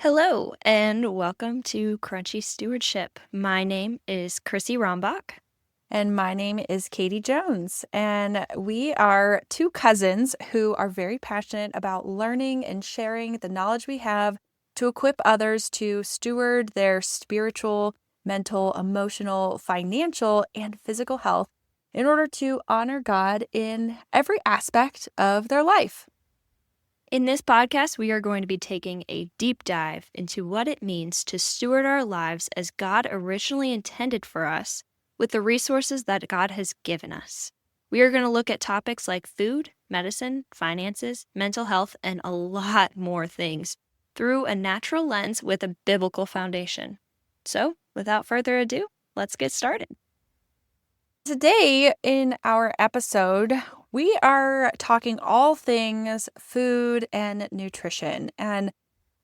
Hello, and welcome to Crunchy Stewardship. My name is Chrissy Rombach. And my name is Katie Jones, and we are two cousins who are very passionate about learning and sharing the knowledge we have to equip others to steward their spiritual, mental, emotional, financial, and physical health in order to honor God in every aspect of their life. In this podcast, we are going to be taking a deep dive into what it means to steward our lives as God originally intended for us with the resources that God has given us. We are going to look at topics like food, medicine, finances, mental health, and a lot more things through a natural lens with a biblical foundation. So, without further ado, let's get started. Today, in our episode, we are talking all things food and nutrition. And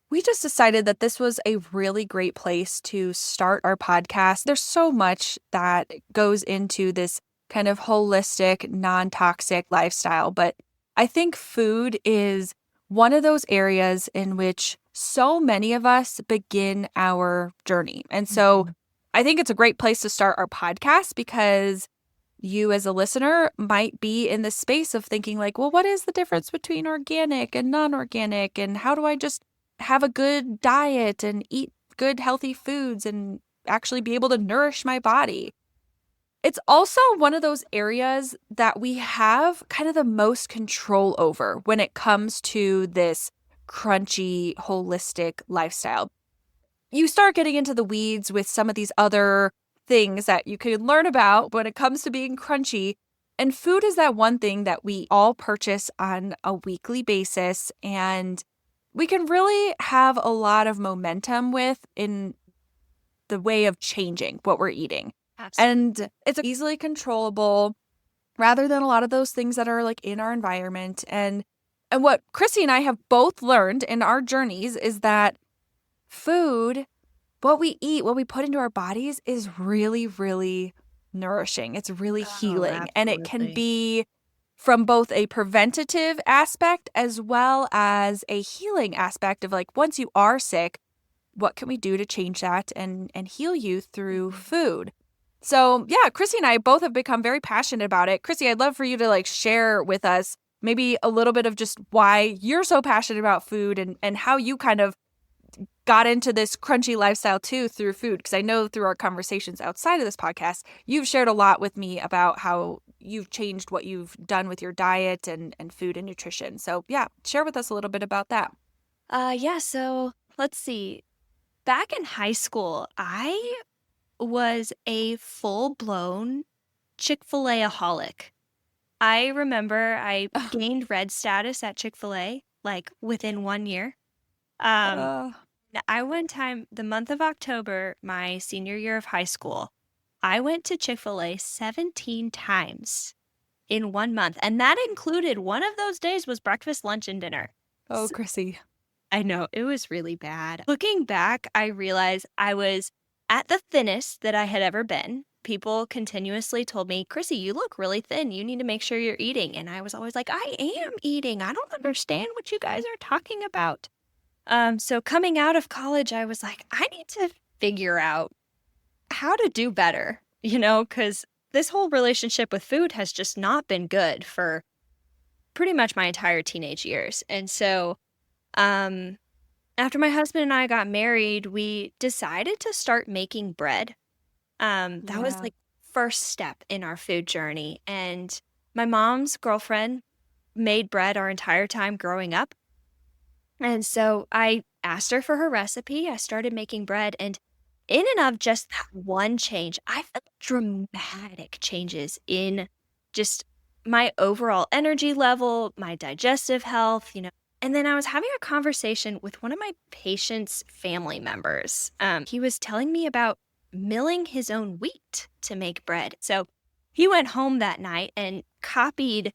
we just decided that this was a really great place to start our podcast. There's so much that goes into this kind of holistic, non-toxic lifestyle, but I think food is one of those areas in which so many of us begin our journey. And so I think it's a great place to start our podcast because you as a listener might be in the space of thinking like, well, what is the difference between organic and non-organic? And how do I just have a good diet and eat good, healthy foods and actually be able to nourish my body? It's also one of those areas that we have kind of the most control over when it comes to this crunchy, holistic lifestyle. You start getting into the weeds with some of these other things that you can learn about when it comes to being crunchy. And food is that one thing that we all purchase on a weekly basis. And we can really have a lot of momentum with in the way of changing what we're eating. Absolutely. And it's easily controllable rather than a lot of those things that are like in our environment. And what Chrissy and I have both learned in our journeys is that food, what we eat, what we put into our bodies is really, really nourishing. It's really healing. And it can be from both a preventative aspect as well as a healing aspect of like, once you are sick, what can we do to change that and heal you through food? So yeah, Chrissy and I both have become very passionate about it. Chrissy, I'd love for you to like share with us maybe a little bit of just why you're so passionate about food and how you kind of got into this crunchy lifestyle too through food. Because I know through our conversations outside of this podcast, you've shared a lot with me about how you've changed what you've done with your diet and food and nutrition. So yeah, share with us a little bit about that. So let's see. Back in high school, I was a full-blown Chick-fil-A-aholic. I remember I gained red status at Chick-fil-A like within 1 year. Uh, One time, the month of October, my senior year of high school, I went to Chick-fil-A 17 times in 1 month. And that included one of those days was breakfast, lunch, and dinner. oh, Chrissy. I know, it was really bad. Looking back, I realized I was at the thinnest that I had ever been. People continuously told me, Chrissy, you look really thin. You need to make sure you're eating. And I was always like, I am eating. I don't understand what you guys are talking about. So coming out of college, I was like, I need to figure out how to do better, because this whole relationship with food has just not been good for pretty much my entire teenage years. And so, after my husband and I got married, we decided to start making bread. That was like first step in our food journey. And my mom's girlfriend made bread our entire time growing up. And so I asked her for her recipe. I started making bread. And in and of just that one change, I felt dramatic changes in just my overall energy level, my digestive health. And then I was having a conversation with one of my patient's family members. He was telling me about milling his own wheat to make bread. So he went home that night and copied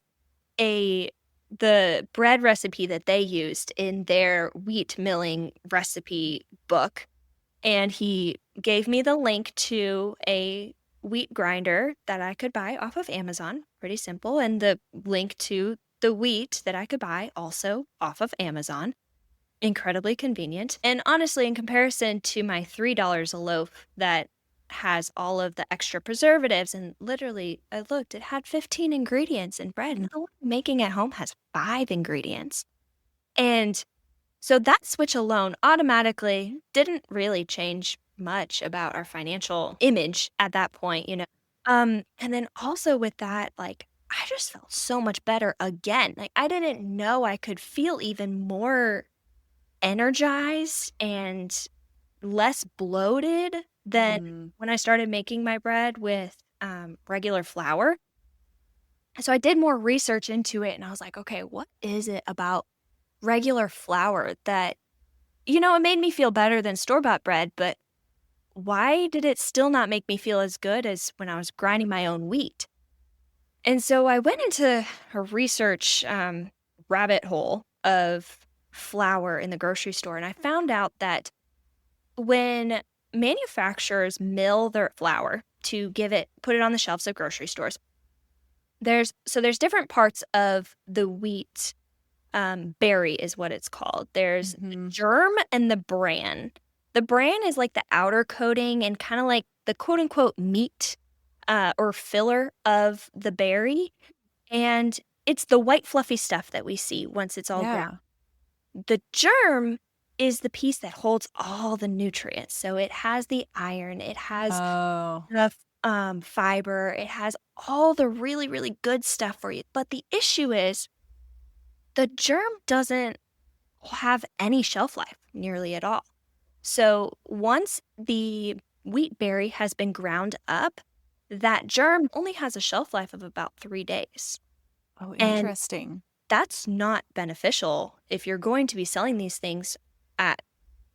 the bread recipe that they used in their wheat milling recipe book. And he gave me the link to a wheat grinder that I could buy off of Amazon. Pretty simple. And the link to the wheat that I could buy also off of Amazon. incredibly convenient. And honestly, in comparison to my $3 a loaf that has all of the extra preservatives, and literally, I looked, it had 15 ingredients in bread. And the one I'm making at home has 5 ingredients. And so that switch alone automatically didn't really change much about our financial image at that point, you know? And then also with that, like, I just felt so much better again. Like, I didn't know I could feel even more energized and less bloated than Mm. when I started making my bread with regular flour. So I did more research into it and I was like, okay, what is it about regular flour that, it made me feel better than store-bought bread, but why did it still not make me feel as good as when I was grinding my own wheat? And so I went into a research rabbit hole of flour in the grocery store, and I found out that when manufacturers mill their flour to put it on the shelves of grocery stores, there's different parts of the wheat. Berry is what it's called. There's the Mhm. germ and the bran. The bran is like the outer coating and kind of like the quote unquote meat or filler of the berry. And it's the white fluffy stuff that we see once it's all ground. Yeah. The germ is the piece that holds all the nutrients. So it has the iron, it has Oh. the fiber, it has all the really, really good stuff for you. But the issue is the germ doesn't have any shelf life nearly at all. So once the wheat berry has been ground up, that germ only has a shelf life of about 3 days. Oh, And interesting. that's not beneficial if you're going to be selling these things at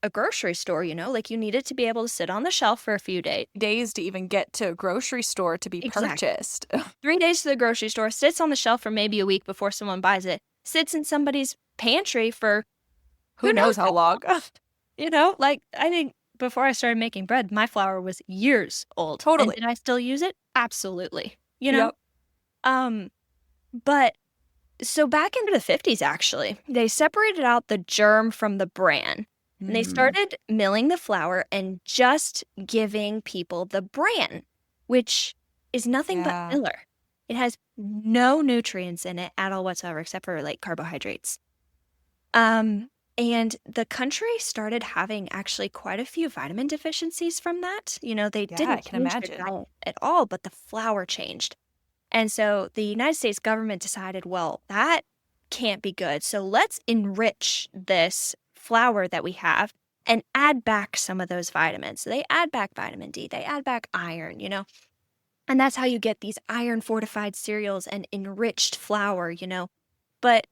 a grocery store, like you need it to be able to sit on the shelf for a few days. Days to even get to a grocery store to be Exactly. purchased. 3 days to the grocery store, sits on the shelf for maybe a week before someone buys it, sits in somebody's pantry for Who who knows knows how how long? long. Like I think before I started making bread, my flour was years old. And Totally. did I still use it? Absolutely. Yep. Um, but so back into the 50s, actually, they separated out the germ from the bran. And they Mm. started milling the flour and just giving people the bran, which is nothing but Yeah. filler. It has no nutrients in it at all whatsoever, except for like carbohydrates. And the country started having actually quite a few vitamin deficiencies from that. They Yeah, I didn't can change their imagine. diet at all, but the flour changed. And so the United States government decided, well, that can't be good. So let's enrich this flour that we have and add back some of those vitamins. So they add back vitamin D, they add back iron. And that's how you get these iron fortified cereals and enriched flour. But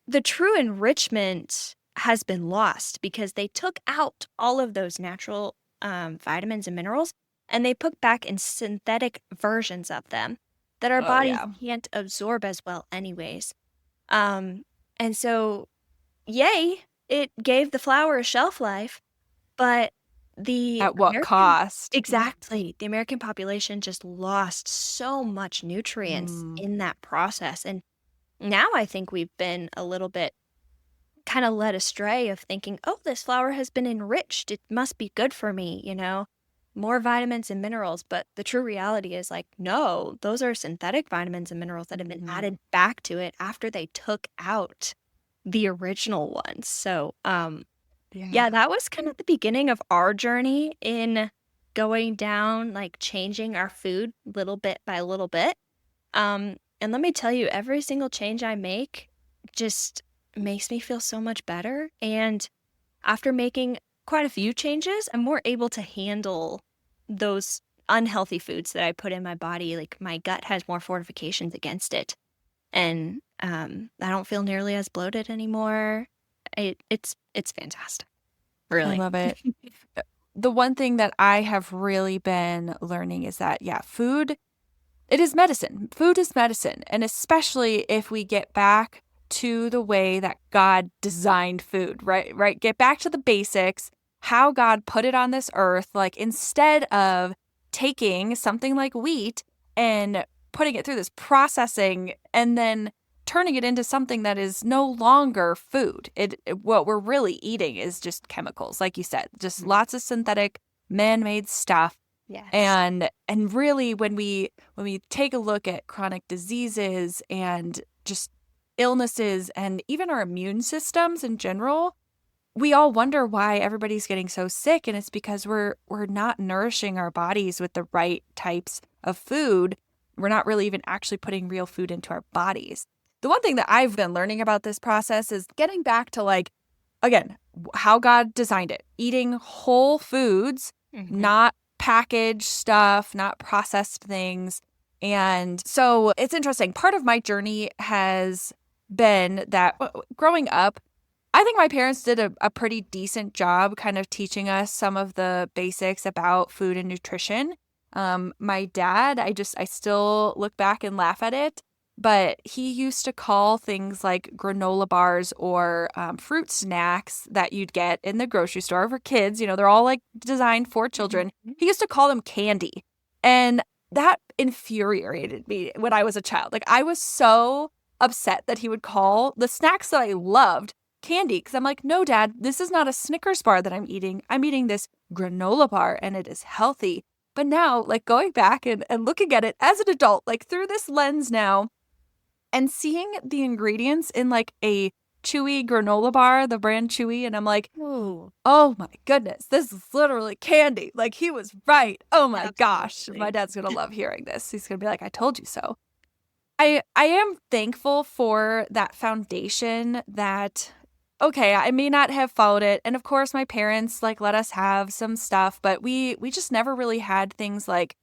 the true enrichment has been lost because they took out all of those natural vitamins and minerals and they put back in synthetic versions of them that our Oh, bodies yeah. can't absorb as well, anyways. Um, and so, yay, it gave the flour a shelf life, but the At what American, cost? exactly, the American population just lost so much nutrients Mm. in that process. And now I think we've been a little bit kind of led astray of thinking, oh, this flour has been enriched. It must be good for me. More vitamins and minerals. But the true reality is like, no, those are synthetic vitamins and minerals that have been Mhm. added back to it after they took out the original ones. So, Yeah. yeah, that was kind of the beginning of our journey in going down, like changing our food little bit by little bit. And let me tell you, every single change I make just makes me feel so much better. And after making quite a few changes, I'm more able to handle those unhealthy foods that I put in my body. Like my gut has more fortifications against it. And I don't feel nearly as bloated anymore. It's fantastic. I Really. love it. The one thing that I have really been learning is that, yeah, food, it is medicine. Food is medicine. And especially if we get back to the way that God designed food, right? Right. Get back to the basics, how God put it on this earth. Like instead of taking something like wheat and putting it through this processing and then turning it into something that is no longer food. What we're really eating is just chemicals, like you said, just lots of synthetic, man-made stuff. Yes. And really when we take a look at chronic diseases and just illnesses and even our immune systems in general, we all wonder why everybody's getting so sick, and it's because we're not nourishing our bodies with the right types of food. We're not really even actually putting real food into our bodies. The one thing that I've been learning about this process is getting back to, like, again, how God designed it. Eating whole foods, not packaged stuff, not processed things. And so it's interesting. Part of my journey has been that growing up, I think my parents did a pretty decent job kind of teaching us some of the basics about food and nutrition. My dad, I still look back and laugh at it, but he used to call things like granola bars or fruit snacks that you'd get in the grocery store for kids. You know, they're all like designed for children. He used to call them candy. And that infuriated me when I was a child. Like, I was so upset that he would call the snacks that I loved candy, because I'm like, no, Dad, this is not a Snickers bar that I'm eating. I'm eating this granola bar and it is healthy. But now, like, going back and looking at it as an adult, like through this lens now, and seeing the ingredients in like a Chewy granola bar, the brand Chewy, and I'm like, Ooh, oh my goodness, this is literally candy. Like, he was right. Oh my gosh. absolutely. My dad's going to love hearing this. He's going to be like, I told you so. I am thankful for that foundation that, okay, I may not have followed it. And of course, my parents like let us have some stuff, but we just never really had things like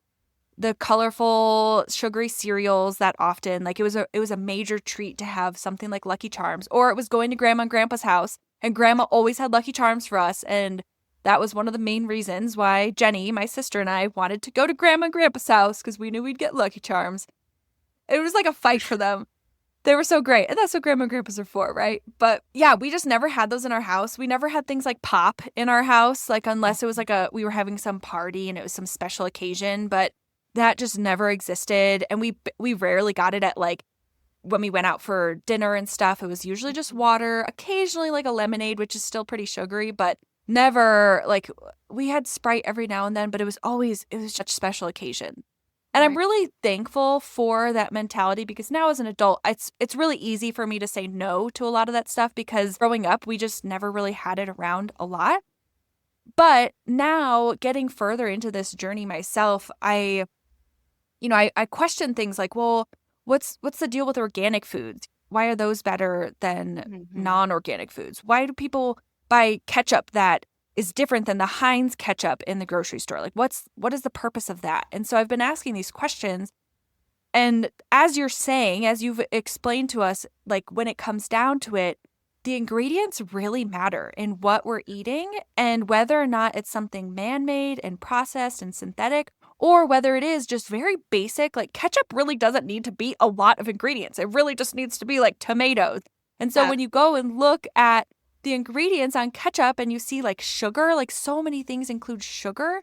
the colorful sugary cereals that often. Like, it was a major treat to have something like Lucky Charms, or it was going to Grandma and Grandpa's house, and Grandma always had Lucky Charms for us. And that was one of the main reasons why Jenny, my sister, and I wanted to go to Grandma and Grandpa's house, because we knew we'd get Lucky Charms. It was like a fight for them. They were so great. And that's what Grandma and Grandpa's are for, right? But yeah, we just never had those in our house. We never had things like pop in our house, like unless it was like we were having some party and it was some special occasion, but that just never existed. And we rarely got it at like when we went out for dinner and stuff. It was usually just water, occasionally like a lemonade, which is still pretty sugary, but never like, we had Sprite every now and then, but it was such a special occasion. And I'm really thankful for that mentality, because now as an adult, it's really easy for me to say no to a lot of that stuff, because growing up, we just never really had it around a lot. But now, getting further into this journey myself, I question things like, well, what's the deal with organic foods? Why are those better than non-organic foods? Why do people buy ketchup that is different than the Heinz ketchup in the grocery store? Like, what is the purpose of that? And so I've been asking these questions. And as you've explained to us, like, when it comes down to it, the ingredients really matter in what we're eating, and whether or not it's something man-made and processed and synthetic, or whether it is just very basic. Like, ketchup really doesn't need to be a lot of ingredients. It really just needs to be like tomatoes. And so when you go and look at the ingredients on ketchup and you see like sugar, like so many things include sugar,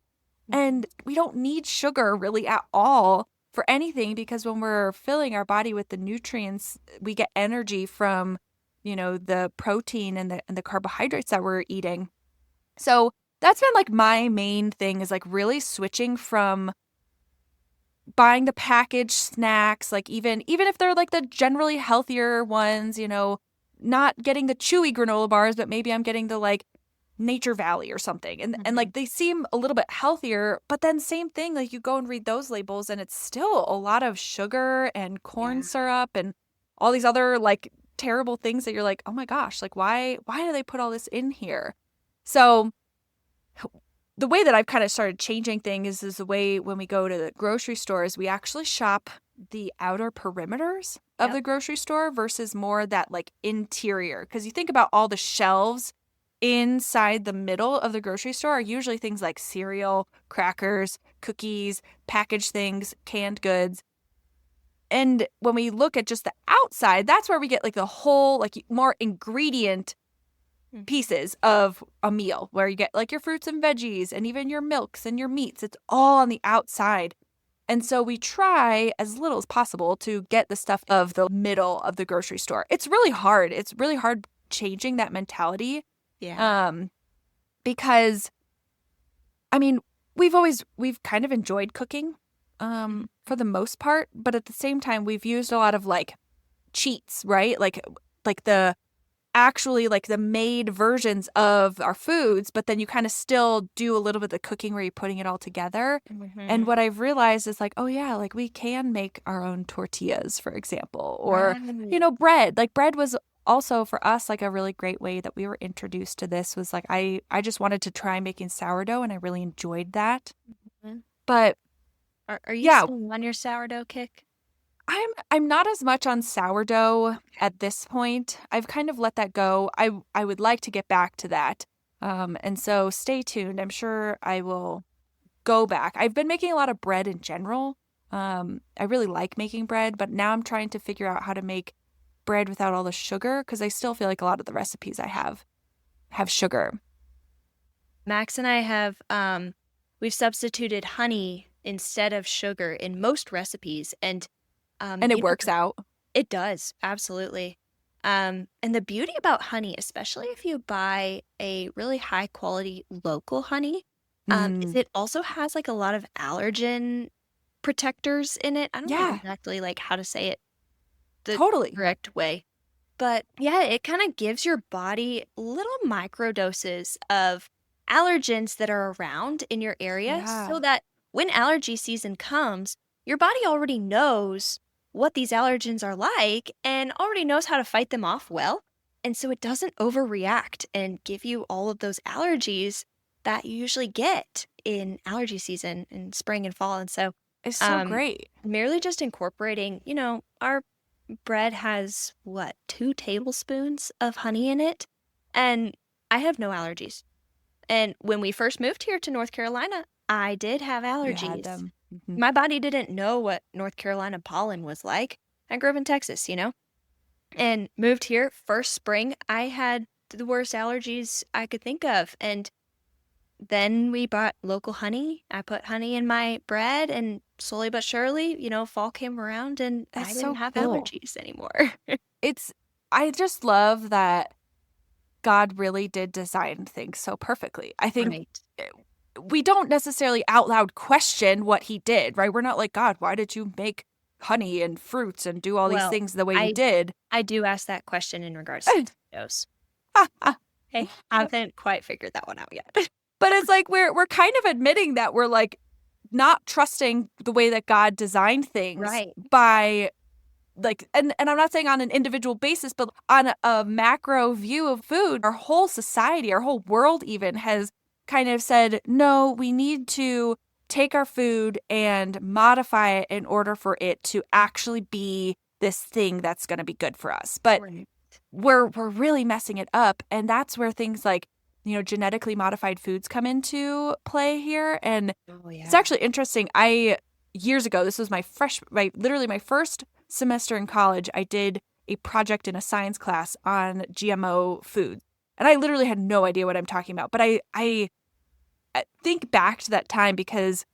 and we don't need sugar really at all for anything, because when we're filling our body with the nutrients, we get energy from, the protein and the carbohydrates that we're eating. So that's been like my main thing, is like really switching from buying the packaged snacks, like even if they're like the generally healthier ones, not getting the chewy granola bars, but maybe I'm getting the like Nature Valley or something. And like, they seem a little bit healthier, but then same thing, like you go and read those labels and it's still a lot of sugar and corn syrup and all these other like terrible things that you're like, oh my gosh, like why do they put all this in here? So the way that I've kind of started changing things is the way when we go to the grocery stores, we actually shop the outer perimeters of the grocery store versus more that like interior. Because you think about all the shelves inside the middle of the grocery store are usually things like cereal, crackers, cookies, packaged things, canned goods. And when we look at just the outside, that's where we get like the whole, like more ingredient pieces of a meal, where you get like your fruits and veggies and even your milks and your meats. It's all on the outside. And so we try as little as possible to get the stuff of the middle of the grocery store. It's really hard. It's really hard changing that mentality. Yeah. Um, because I mean, we've kind of enjoyed cooking, for the most part, but at the same time, we've used a lot of like cheats, right? Like the actually like the made versions of our foods, but then you kind of still do a little bit of the cooking where you're putting it all together. And Mhm. what I've realized is like, oh yeah, like we can make our own tortillas, for example, or, Right. bread. Like bread was also for us like a really great way that we were introduced to this was like I just wanted to try making sourdough and I really enjoyed that. Mhm. But Are you yeah, still on your sourdough kick? I'm not as much on sourdough at this point. I've kind of let that go. I would like to get back to that. And so stay tuned. I'm sure I will go back. I've been making a lot of bread in general. I really like making bread, but now I'm trying to figure out how to make bread without all the sugar because I still feel like a lot of the recipes I have sugar. Max and I have we've substituted honey instead of sugar in most recipes, and And it you know works out. it does absolutely. And the beauty about honey, especially if you buy a really high quality local honey, is Mm, it also has like a lot of allergen protectors in it. I don't know yeah, exactly like how to say it the totally. correct way. But yeah, it kind of gives your body little micro doses of allergens that are around in your area Yeah. so that when allergy season comes, your body already knows what these allergens are like and already knows how to fight them off well. And so it doesn't overreact and give you all of those allergies that you usually get in allergy season in spring and fall. And so, It's so um, great. merely just incorporating, our bread has what, 2 tablespoons of honey in it, and I have no allergies. And when we first moved here to North Carolina, I did have You had allergies. them. Mhm. My body didn't know what North Carolina pollen was like. I grew up in Texas, and moved here first spring. I had the worst allergies I could think of. And then we bought local honey. I put honey in my bread, and slowly but surely, fall came around and That's I didn't so have cool. allergies anymore. It's I just love that God really did design things so perfectly. I think Right. eh, we don't necessarily out loud question what he did, right? We're not like, God, why did you make honey and fruits and do all these Well, things the way you I did? I do ask that question in regards to tomatoes. Hey, I haven't quite figured that one out yet. But it's like we're kind of admitting that we're like not trusting the way that God designed things Right. by like and I'm not saying on an individual basis, but on a macro view of food, our whole society, our whole world even has kind of said, no, we need to take our food and modify it in order for it to actually be this thing that's going to be good for us. But Right. we're really messing it up, and that's where things like genetically modified foods come into play here. And Oh, it's yeah. actually interesting. I years ago, this was my literally my first semester in college, I did a project in a science class on GMO food. And I literally had no idea what I'm talking about. But I think back to that time because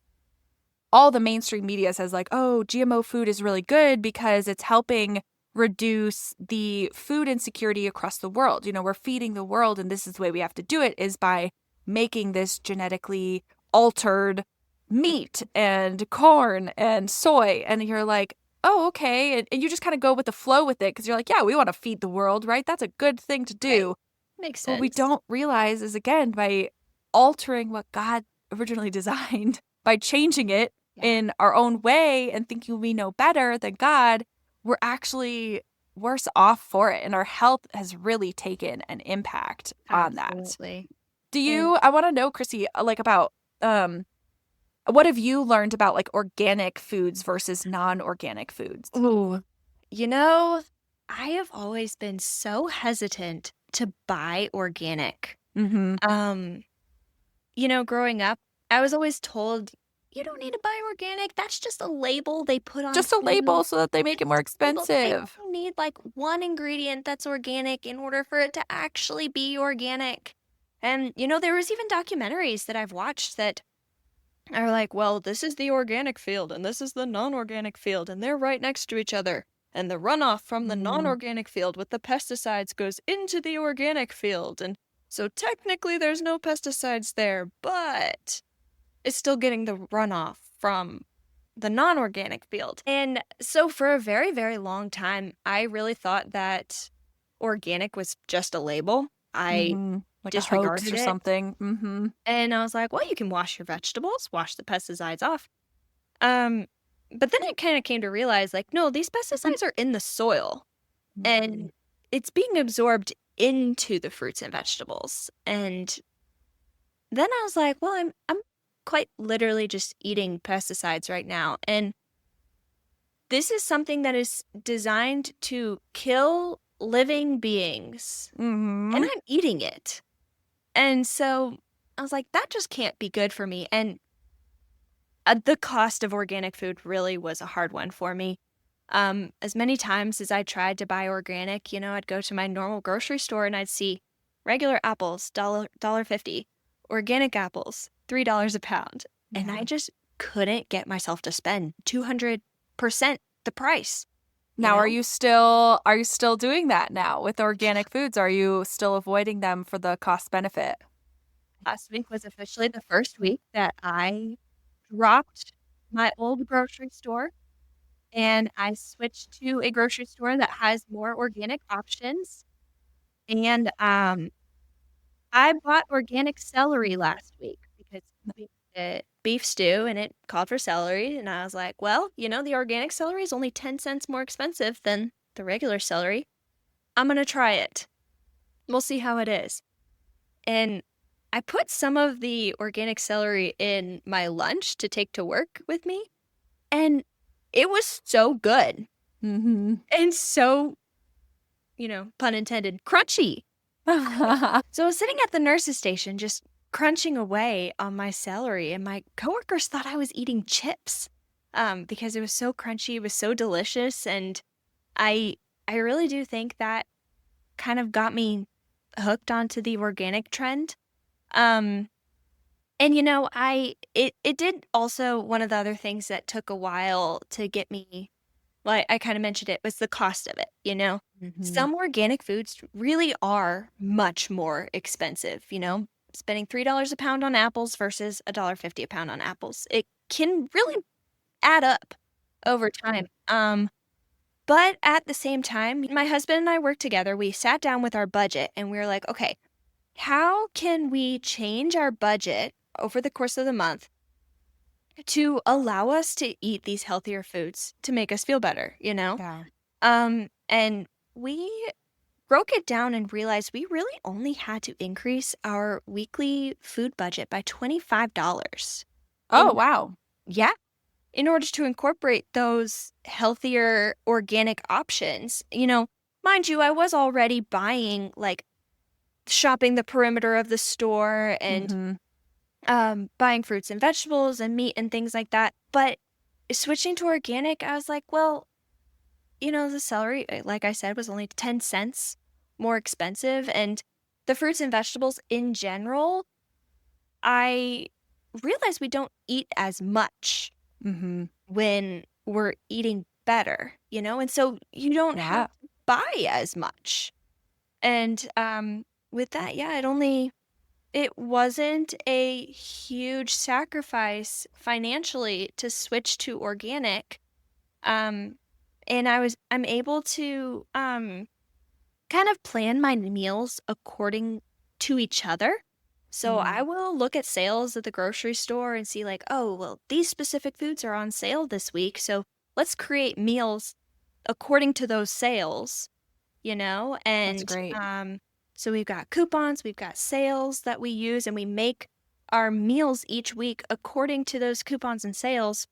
all the mainstream media says like, "Oh, GMO food is really good because it's helping reduce the food insecurity across the world. We're feeding the world and this is the way we have to do it is by making this genetically altered meat and corn and soy." And you're like, "Oh, okay." And you just kind of go with the flow with it because you're like, "Yeah, we want to feed the world, right? That's a good thing to Right. do." Makes But what we sense. don't realize is again by altering what God originally designed, by changing it Yeah, in our own way and thinking we know better than God, we're actually worse off for it. And our health has really taken an impact on that. absolutely. I want to know, Chrissy, like about, what have you learned about like organic foods versus non-organic foods? Ooh. You know, I have always been so hesitant to buy organic. Mm-hmm. Um, growing up, I was always told, you don't need to buy organic. That's just a label they put on Just a food. label so that they make it more Just a label. They expensive. only need like one ingredient that's organic in order for it to actually be organic. And, there was even documentaries that I've watched that are like, well, this is the organic field and this is the non-organic field, and they're right next to each other. And the runoff from the Mm. non-organic field with the pesticides goes into the organic field. And so technically there's no pesticides there, but it's still getting the runoff from the non-organic field. And so for a very, very long time, I really thought that organic was just a label. I Like a hoax disregarded or it. something. And I was like, well, you can wash your vegetables, wash the pesticides off. Um, but then I kind of came to realize, like, no, these pesticides are in the soil Mhm. and it's being absorbed into the fruits and vegetables. And then I was like, well, I'm quite literally just eating pesticides right now. And this is something that is designed to kill living beings, and Mhm. I'm eating it. And so I was like, that just can't be good for me. And the cost of organic food really was a hard one for me. As many times as I tried to buy organic, I'd go to my normal grocery store and I'd see regular apples, dollar 50, organic apples, $3 a pound. And I Yeah. just couldn't get myself to spend 200% the price, you Now, know? are you still doing that now with organic foods? Are you still avoiding them for the cost benefit? Last week was officially the first week that I dropped my old grocery store and I switched to a grocery store that has more organic options. And I bought organic celery last week because we did beef stew and it called for celery. And I was like, well, the organic celery is only 10 cents more expensive than the regular celery. I'm going to try it. We'll see how it is. And I put some of the organic celery in my lunch to take to work with me. And it was so good Mhm. and so, pun intended, crunchy. So I was sitting at the nurse's station just crunching away on my celery, and my coworkers thought I was eating chips because it was so crunchy, it was so delicious, and I I really do think that kind of got me hooked onto the organic trend. Um, and it did also one of the other things that took a while to get me. Well, I kinda mentioned it, was the cost of it. Mhm. Some organic foods really are much more expensive. Spending $3 a pound on apples versus $1.50 a pound on apples. It can really add up over time. But at the same time, my husband and I worked together, we sat down with our budget, and we were like, "Okay, how can we change our budget over the course of the month to allow us to eat these healthier foods to make us feel better?" Yeah. And we broke it down and realized we really only had to increase our weekly food budget by $25. Oh, In wow. Yeah, in order to incorporate those healthier organic options. Mind you, I was already buying like shopping the perimeter of the store and Mhm. buying fruits and vegetables and meat and things like that. But switching to organic, I was like, well, the celery, like I said, was only 10 cents more expensive. And the fruits and vegetables in general, I realize we don't eat as much Mhm. when we're eating better. And so you don't have Yeah. to buy as much. And with that, yeah, it wasn't a huge sacrifice financially to switch to organic. Um, and I'm able to kind of plan my meals according to each other. So I Mm. will look at sales at the grocery store and see like, oh, well, these specific foods are on sale this week. So let's create meals according to those sales. That's And great. so we've got coupons, we've got sales that we use, and we make our meals each week according to those coupons and sales.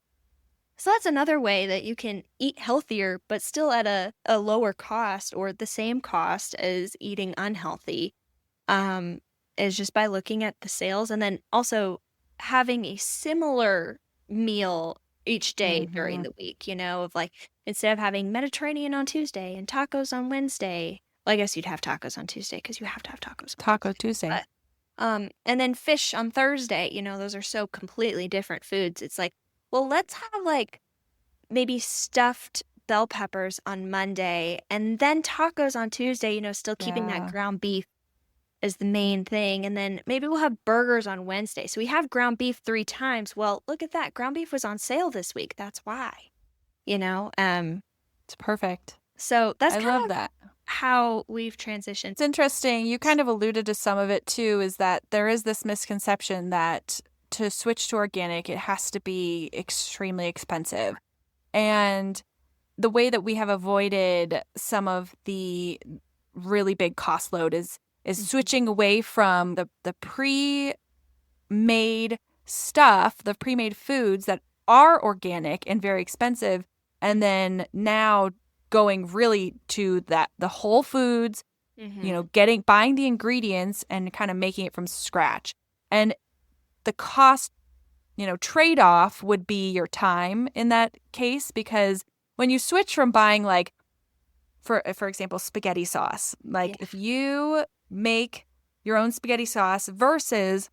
So that's another way that you can eat healthier, but still at a lower cost or the same cost as eating unhealthy. Um, is just by looking at the sales and then also having a similar meal each day during Mhm. the week, of like instead of having Mediterranean on Tuesday and tacos on Wednesday. Well, I guess you'd have tacos on Tuesday because you have to have tacos on Taco Tuesday. Tuesday. And then fish on Thursday, those are so completely different foods. It's like, well, let's have like maybe stuffed bell peppers on Monday and then tacos on Tuesday, still keeping that Yeah. ground beef as the main thing. And then maybe we'll have burgers on Wednesday. So we have ground beef 3 times. Well, look at that. Ground beef was on sale this week. That's why, you know? Um, It's perfect. so that's I kind love of that. how we've transitioned. It's interesting. You kind of alluded to some of it too, is that there is this misconception that to switch to organic, it has to be extremely expensive. And the way that we have avoided some of the really big cost load is Mhm. switching away from the pre-made stuff, the pre-made foods that are organic and very expensive, and then now going really to that the whole foods, Mhm. buying the ingredients and kind of making it from scratch. And the cost, trade-off would be your time in that case, because when you switch from buying like for example spaghetti sauce, like Yeah. if you make your own spaghetti sauce versus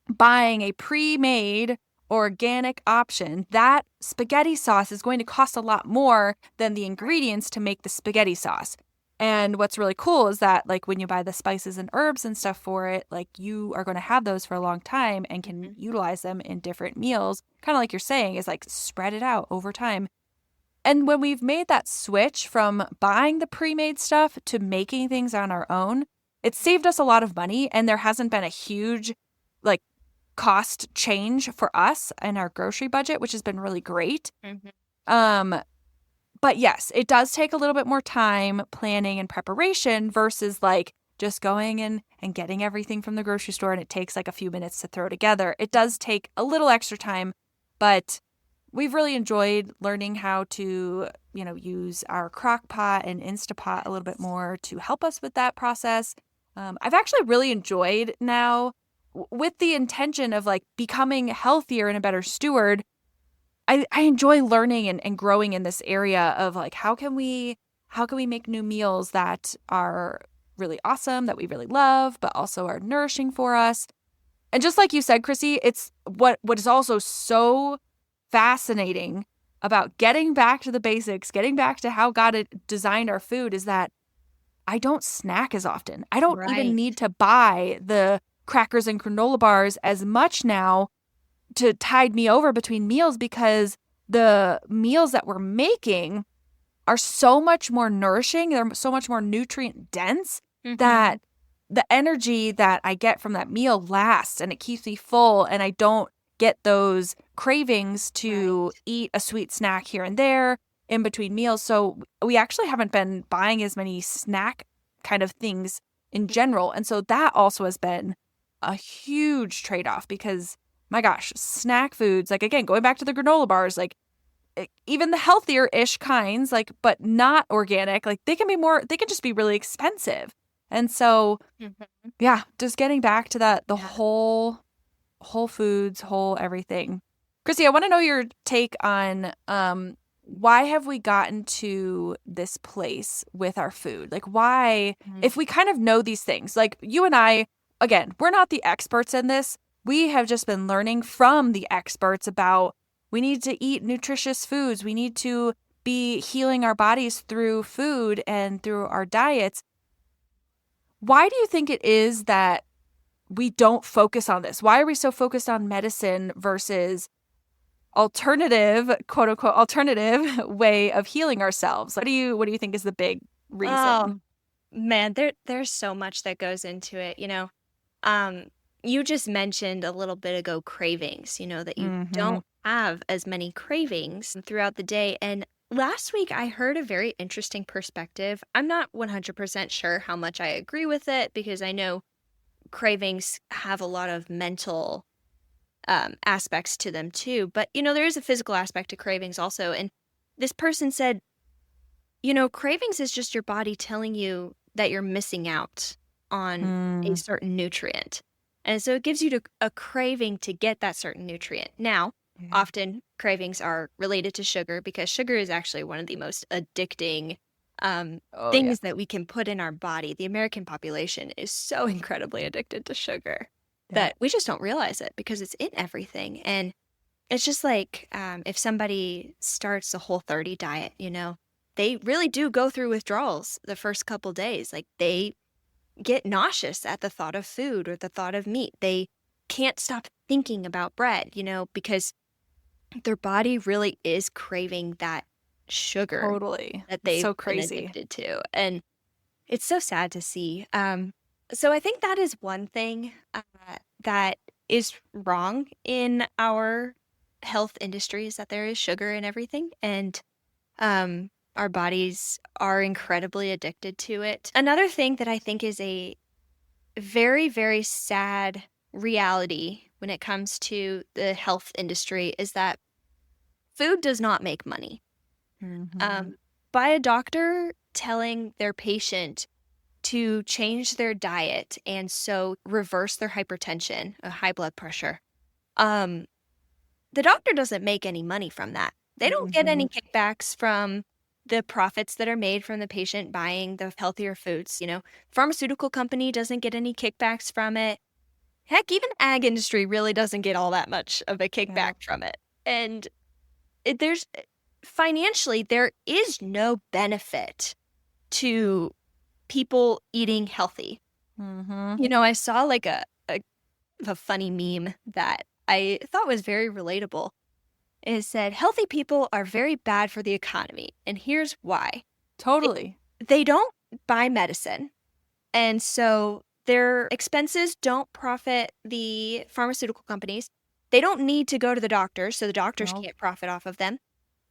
buying a pre-made organic option, that spaghetti sauce is going to cost a lot more than the Right. ingredients to make the spaghetti sauce. And what's really cool is that like when you buy the spices and herbs and stuff for it, like you are going to have those for a long time and can Mhm. utilize them in different meals. Kind of like you're saying, is like spread it out over time. And when we've made that switch from buying the pre-made stuff to making things on our own, it saved us a lot of money, and there hasn't been a huge like cost change for us in our grocery budget, which has been really great. Mhm. Um, but yes, it does take a little bit more time planning and preparation versus like just going and getting everything from the grocery store and it takes like a few minutes to throw together. It does take a little extra time, but we've really enjoyed learning how to, use our crock pot and Instapot a little bit Yes. more to help us with that process. I've actually really enjoyed now with the intention of like becoming healthier and a better steward. I enjoy learning and growing in this area of like how can we make new meals that are really awesome, that we really love, but also are nourishing for us. And just like you said, Chrissy, it's what is also so fascinating about getting back to the basics, getting back to how God had designed our food is that I don't snack as often. I don't even Right. need to buy the crackers and granola bars as much now to tide me over between meals because the meals that we're making are so much more nourishing. They're so much more nutrient dense Mhm. that the energy that I get from that meal lasts and it keeps me full and I don't get those cravings to Right. eat a sweet snack here and there in between meals. So we actually haven't been buying as many snack kind of things in general. And so that also has been a huge trade-off because my gosh, snack foods, like again, going back to the granola bars, like even the healthier ish kinds, like, but not organic, like they can just be really expensive. And so, Mhm. yeah, just getting back to that, the Yeah. whole foods, whole everything. Chrissy, I want to know your take on why have we gotten to this place with our food? Like why, Mhm. if we kind of know these things, like you and I, again, we're not the experts in this. We have just been learning from the experts about we need to eat nutritious foods. We need to be healing our bodies through food and through our diets. Why do you think it is that we don't focus on this? Why are we so focused on medicine versus alternative, quote unquote, alternative way of healing ourselves? What do you think is the big Oh, reason? man, there's so much that goes into it, Um, you just mentioned a little bit ago cravings, that you Mm-hmm. don't have as many cravings throughout the day. And last week I heard a very interesting perspective. I'm not 100% sure how much I agree with it because I know cravings have a lot of mental aspects to them too. But, there is a physical aspect to cravings also. And this person said, cravings is just your body telling you that you're missing out on a Mm, certain nutrient. And so it gives you a craving to get that certain nutrient. Now, yeah. often cravings are related to sugar because sugar is actually one of the most addicting Oh yeah. things that we can put in our body. The American population is so incredibly addicted to sugar. Yeah. that we just don't realize it because it's in everything. And it's just like if somebody starts a Whole30 diet, they really do go through withdrawals the first couple days. Like they get nauseous at the thought of food or the thought of meat. They can't stop thinking about bread, because their body really is craving that sugar Totally. that It's they've so been crazy. addicted to. And it's so sad to see. So I think that is one thing that is wrong in our health industry is that there is sugar in everything. And our bodies are incredibly addicted to it. Another thing that I think is a very, very sad reality when it comes to the health industry is that food does not make money. Mhm. Um, by a doctor telling their patient to change their diet and so reverse their hypertension, high blood pressure, um, the doctor doesn't make any money from that. They don't get any Mhm. kickbacks from the profits that are made from the patient buying the healthier foods. Pharmaceutical company doesn't get any kickbacks from it. Heck, even ag industry really doesn't get all that much of a kickback Yeah. from it. And there's financially, there is no benefit to people eating healthy. Mhm. I saw like a funny meme that I thought was very relatable. It said, healthy people are very bad for the economy. And here's why. They, Totally. they don't buy medicine. And so their expenses don't profit the pharmaceutical companies. They don't need to go to the doctor, so the doctors No. can't profit off of them.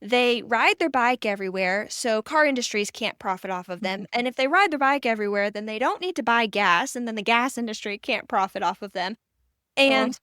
They ride their bike everywhere, so car industries can't profit off of them. Mhm. And if they ride their bike everywhere, then they don't need to buy gas, and then the gas industry can't profit off of them. Ugh. And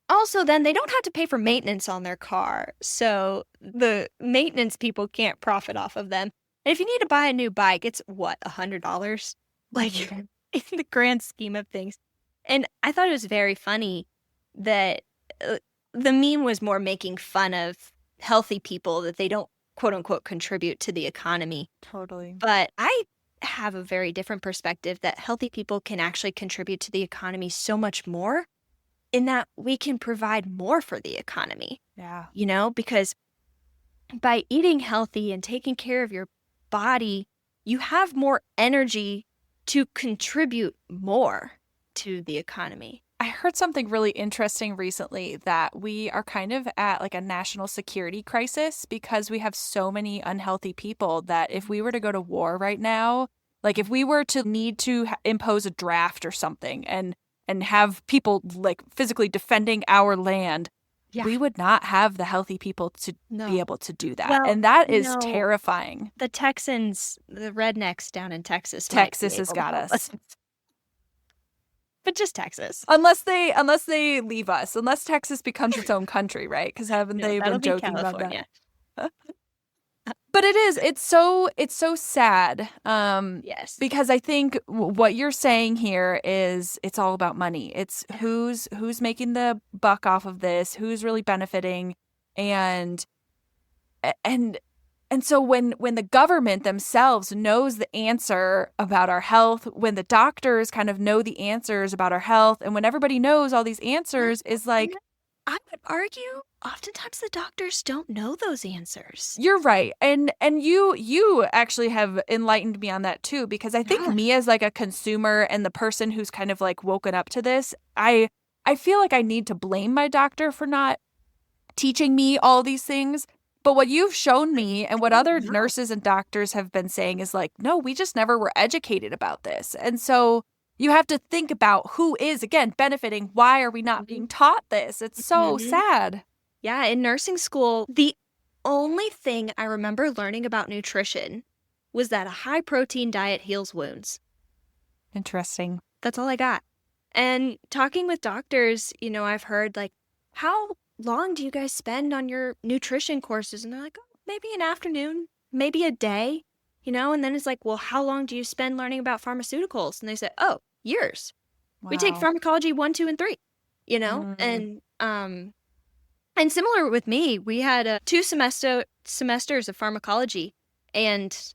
also, then they don't have to pay for maintenance on their car, so the maintenance people can't profit off of them. And if you need to buy a new bike, it's what, $100? Like, Mhm. in the grand scheme of things. And I thought it was very funny that uh, the meme was more making fun of healthy people that they don't quote unquote contribute to the economy. Totally. But I have a very different perspective that healthy people can actually contribute to the economy so much more in that we can provide more for the economy, Yeah. because by eating healthy and taking care of your body, you have more energy to contribute more to the economy. I heard something really interesting recently that we are kind of at like a national security crisis because we have so many unhealthy people that if we were to go to war right now, like if we were to need to impose a draft or something and have people like physically defending our land, Yeah. we would not have the healthy people to be No. able to do that. Well, And that is terrifying. the Texans, the rednecks down in Texas might be Texas has able to got help us. us, but just Texas. Unless they leave us, unless Texas becomes its own country, right? Because haven't No, they that'll been be joking about that? California. But it's so sad. Yes. Because I think what you're saying here is it's all about money. It's who's making the buck off of this, who's really benefiting, and and and so when the government themselves knows the answer about our health, when the doctors kind of know the answers about our health, and when everybody knows all these answers, is And like, I would argue oftentimes the doctors don't know those answers. you're right. And you actually have enlightened me on that too, because I think Yeah. me as like a consumer and the person who's kind of like woken up to this, I feel like I need to blame my doctor for not teaching me all these things. But what you've shown me and what Oh, other no. nurses and doctors have been saying is like, no, we just never were educated about this. And so you have to think about who is, again, benefiting. Why are we not being taught this? It's so Mhm. sad. Yeah, in nursing school, the only thing I remember learning about nutrition was that a high protein diet heals wounds. Interesting. That's all I got. And talking with doctors, I've heard like, how long do you guys spend on your nutrition courses? And they're like, oh, maybe an afternoon, maybe a day, and then it's like, well, how long do you spend learning about pharmaceuticals? And they said, oh, years. We take Wow. pharmacology 1, 2, and 3, Mm, and similar with me, we had 2 semesters of pharmacology, and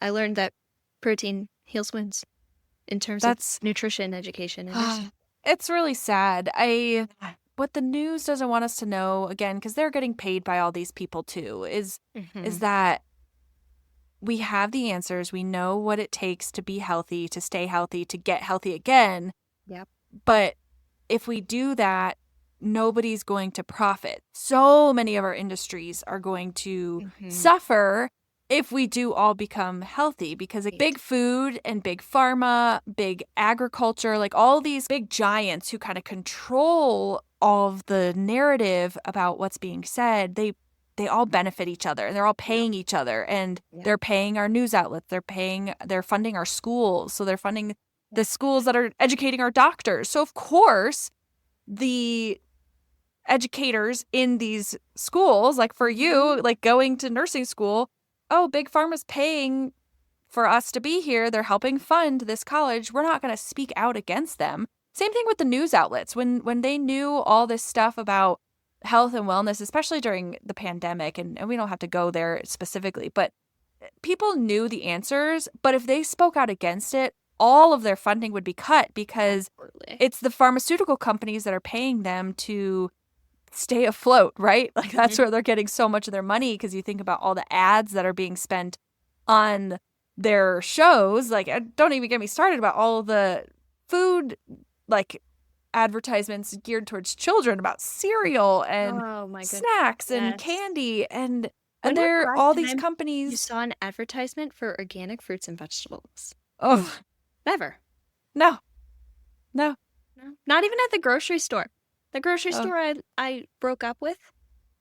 I learned that protein heals wounds in terms of that's nutrition education in nursing. It's really sad. What the news doesn't want us to know, again, because they're getting paid by all these people too, is Mhm. that we have the answers. We know what it takes to be healthy, to stay healthy, to get healthy again. Yep. But if we do that, nobody's going to profit. So many of our industries are going to Mhm. suffer if we do all become healthy because like, big food and big pharma, big agriculture, like all these big giants who kind of control all of the narrative about what's being said, they all benefit each other and they're all Yep. paying each other and Yep. they're paying our news outlets, they're funding our schools, so they're funding the schools that are educating our doctors. So of course, the educators in these schools, like for Mhm. you, like going to nursing school, oh, Big Pharma's paying for us to be here. They're helping fund this college. We're not going to speak out against them. Same thing with the news outlets. When they knew all this stuff about health and wellness, especially during the pandemic, and we don't have to go there specifically, but people knew the answers, but if they spoke out against it, all of their funding would be cut because Absolutely. it's the pharmaceutical companies that are paying them to stay afloat, right? Like that's Mhm. where they're getting so much of their money because you think about all the ads that are being spent on their shows. Like, don't even get me started about all the food, like advertisements geared towards children about cereal and Oh my goodness. snacks and Yes. candy and When was the they're last all these time you companies. saw an advertisement for organic fruits and vegetables? Oh, Never. no, no. No. Not even at the grocery store. The grocery Oh, store I broke up with,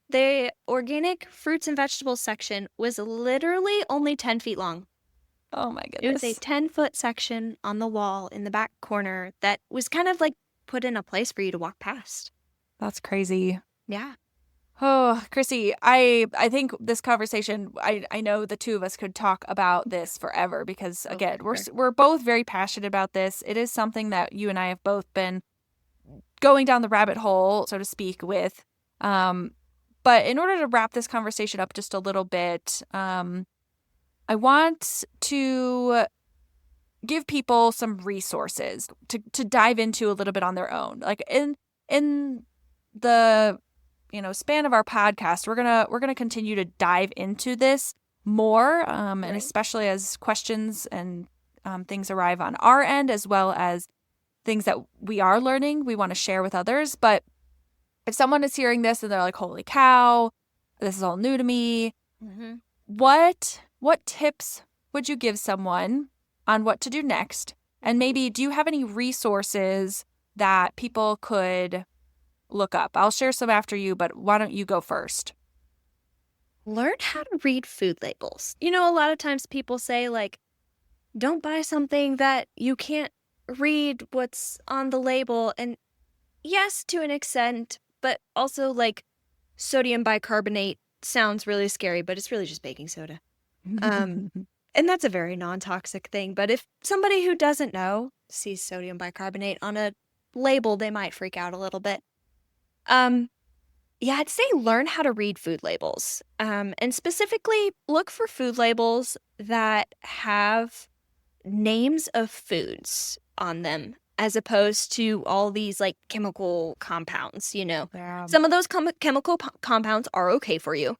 the organic fruits and vegetables section was literally only 10 feet long. oh my It was a goodness. 10-foot section on the wall in the back corner that was kind of like put in a place for you to walk past. That's crazy. Yeah. Oh, Chrissy, I think this conversation, I know the two of us could talk about this forever because Oh, again, for sure. we're both very passionate about this. It is something that you and I have both been going down the rabbit hole, so to speak, with. Um, but in order to wrap this conversation up just a little bit, I want to give people some resources to dive into a little bit on their own. Like in the span of our podcast, we're gonna continue to dive into this more, and Right. especially as questions and things arrive on our end, as well as things that we are learning, we want to share with others. But if someone is hearing this and they're like, "Holy cow, this is all new to me," Hmm. what tips would you give someone on what to do next? And maybe do you have any resources that people could look up? I'll share some after you, but why don't you go first? Learn how to read food labels. A lot of times people say, like, don't buy something that you can't read what's on the label. And yes, to an extent, but also, like, sodium bicarbonate sounds really scary, but it's really just baking soda. Um, and that's a very non-toxic thing, but if somebody who doesn't know sees sodium bicarbonate on a label, they might freak out a little bit. Um, yeah, I'd say learn how to read food labels. And specifically look for food labels that have names of foods on them as opposed to all these like chemical compounds. Yeah. Some of those chemical compounds are okay for you.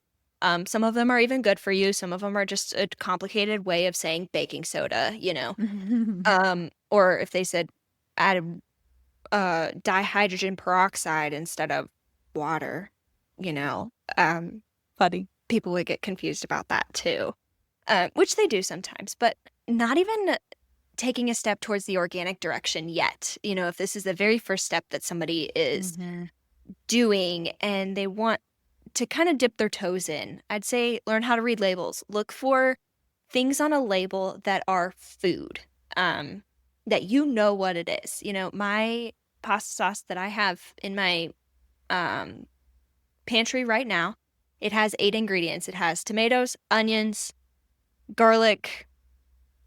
Some of them are even good for you. Some of them are just a complicated way of saying baking soda. Or if they said add dihydrogen peroxide instead of water, you know, um, Funny. people would get confused about that too, which they do sometimes, but not even taking a step towards the organic direction yet. If this is the very first step that somebody is Mm-hmm. doing and they want to kind of dip their toes in, I'd say learn how to read labels. Look for things on a label that are food, that you know what it is. My pasta sauce that I have in my um, pantry right now, it has 8 ingredients. It has tomatoes, onions, garlic,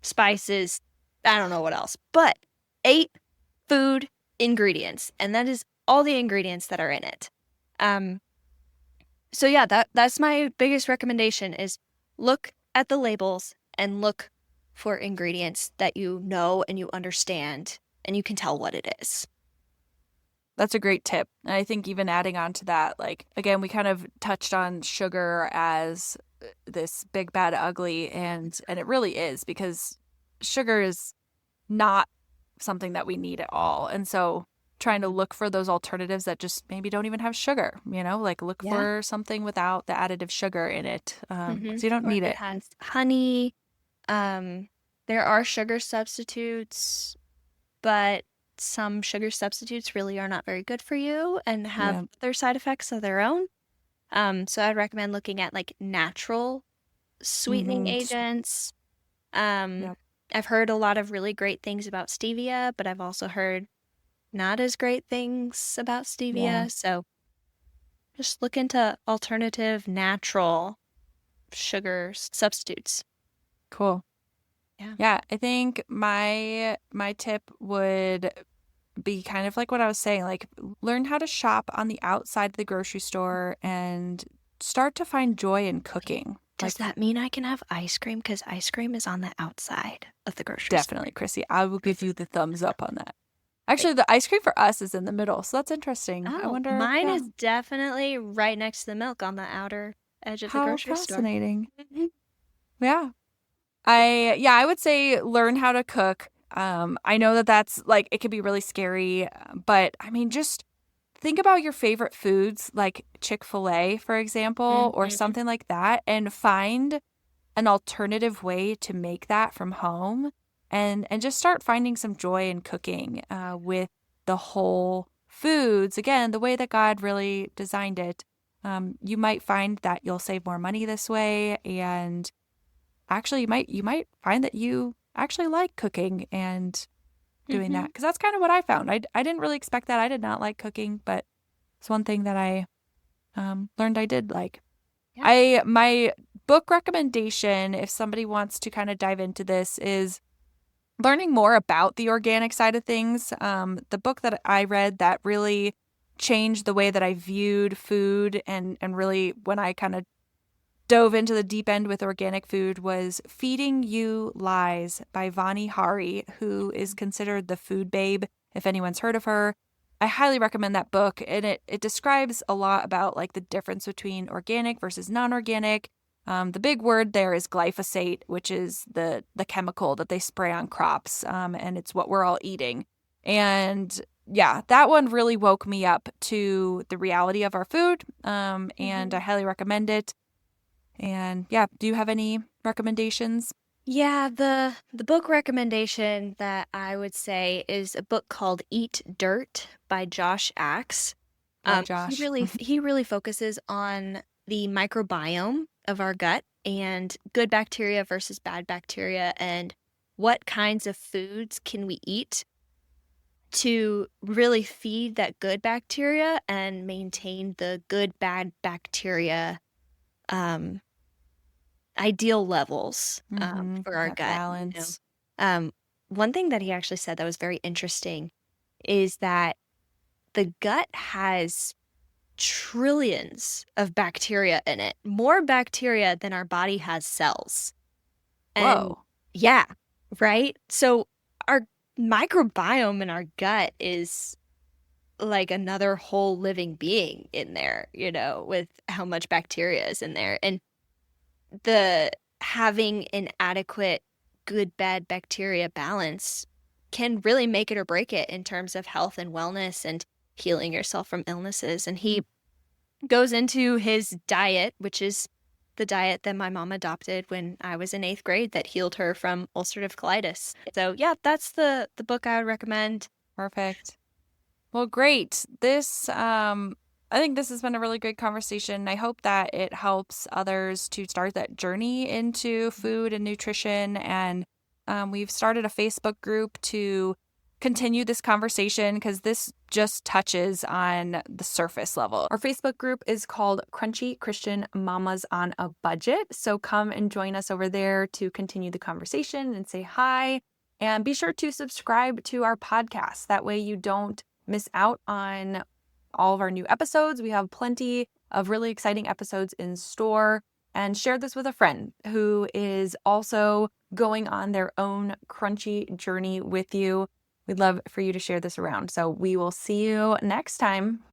spices, I don't know what else, but 8 food ingredients, and that is all the ingredients that are in it. Um, so yeah, that's my biggest recommendation is look at the labels and look for ingredients that you know and you understand and you can tell what it is. That's a great tip. And I think even adding on to that, like, again, we kind of touched on sugar as this big, bad, ugly, and it really is, because sugar is not something that we need at all. And so trying to look for those alternatives that just maybe don't even have sugar, like look Yeah. for something without the additive sugar in it, because you don't Or if need it it. has honey, there are sugar substitutes, but some sugar substitutes really are not very good for you and have Yeah. other side effects of their own. So I'd recommend looking at like natural sweetening Mm-hmm. agents. Um, Yep. I've heard a lot of really great things about stevia, but I've also heard not as great things about Yeah. stevia. So just look into alternative natural sugar substitutes. Cool. Yeah. Yeah, I think my tip would be kind of like what I was saying, like learn how to shop on the outside of the grocery store and start to find joy in cooking. Does Like, that mean I can have ice cream? Because ice cream is on the outside of the grocery store. definitely, Chrissy, I will give you the thumbs up on that. Great. Actually, the ice cream for us is in the middle, so that's interesting. I Oh, wonder, mine yeah, is definitely right next to the milk on the outer edge of the how grocery store. fascinating. Mhm. Yeah. I would say learn how to cook. I know that that's like it can be really scary, but I mean, just think about your favorite foods, like Chick-fil-A, for example, or Mhm. something like that, and find an alternative way to make that from home, and just start finding some joy in cooking with the whole foods. Again, the way that God really designed it. You might find that you'll save more money this way, and actually you might find that you actually like cooking and doing that, Mhm. because that's kind of what I found. I didn't really expect that. I did not like cooking, but it's one thing that I learned I did like. Yeah. I my book recommendation, if somebody wants to kind of dive into this, is learning more about the organic side of things. The book that I read that really changed the way that I viewed food, and really when I kind of dove into the deep end with organic food, was Feeding You Lies by Vani Hari, who is considered the food babe, if anyone's heard of her. I highly recommend that book, and it describes a lot about like the difference between organic versus non-organic. The big word there is glyphosate, which is the chemical that they spray on crops, and it's what we're all eating. And yeah, that one really woke me up to the reality of our food, and I Mhm. highly recommend it. And yeah, do you have any recommendations? Yeah, the book recommendation that I would say is a book called Eat Dirt by Josh Axe. Love He Josh. really focuses on the microbiome of our gut and good bacteria versus bad bacteria and what kinds of foods can we eat to really feed that good bacteria and maintain the good bad bacteria um ideal levels Mm-hmm. for our That gut. balance. Um, one thing that he actually said that was very interesting is that the gut has trillions of bacteria in it, more bacteria than our body has cells. And Whoa. yeah, right? So our microbiome in our gut is like another whole living being in there, with how much bacteria is in there. And the having an adequate good bad bacteria balance can really make it or break it in terms of health and wellness and healing yourself from illnesses. And he goes into his diet, which is the diet that my mom adopted when I was in 8th grade that healed her from ulcerative colitis. So yeah, that's the book I would recommend. Perfect. Well, great. I think this has been a really great conversation. I hope that it helps others to start that journey into food and nutrition. And we've started a Facebook group to continue this conversation, because this just touches on the surface level. Our Facebook group is called Crunchy Christian Mamas on a Budget. So come and join us over there to continue the conversation and say hi. And be sure to subscribe to our podcast. That way you don't miss out on all of our new episodes. We have plenty of really exciting episodes in store. And share this with a friend who is also going on their own crunchy journey with you. We'd love for you to share this around. So we will see you next time.